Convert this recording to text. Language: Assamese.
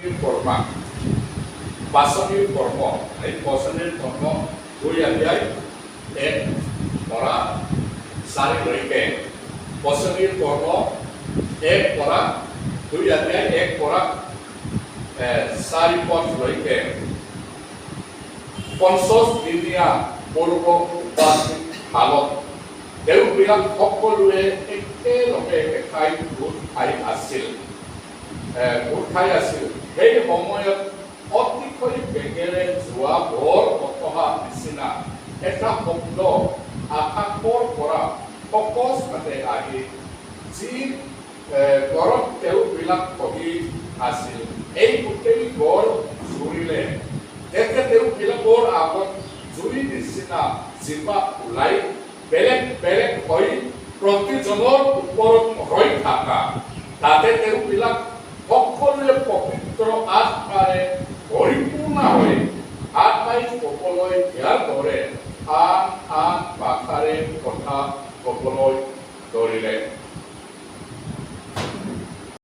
কৰ্মা বাছনিৰ কৰ্ম এই বাছনিৰ কৰ্ম 2 অধ্যায় 1 পৰা 4 লৈকে বাছনিৰ কৰ্ম 1 পৰা 2 অধ্যায় 1 পৰা 4 পদ লৈকে 50 দিনীয়া পূৰ্ব উপাসিক কালত দেওবিলাক সকলোৱে একেলগে এঠাইত গোট খাই আছিল সেই সময়ত অতিশয় বেগেৰে যোৱা বৰ বতাহ নিচিনা এটা শব্দ আকাশৰ পৰা অকস্মাতে আহি যি ঘৰত তেওঁবিলাক বহি আছিল এই গোটেই ঘৰ জুৰিলে তেতিয়া তেওঁবিলাকৰ আগত জুই নিচিনা জিভা ওলাই বেলেগ বেলেগ হৈ প্ৰতিজনৰ ওপৰত হৈ থকা তাতে তেওঁবিলাক সকলোৱে পবিত্ৰ আত্মাৰে পৰিপূৰ্ণ হৈ আত্মাই ক'বলৈ ইয়াৰ দৰে আন আন ভাষাৰে কথা ক'বলৈ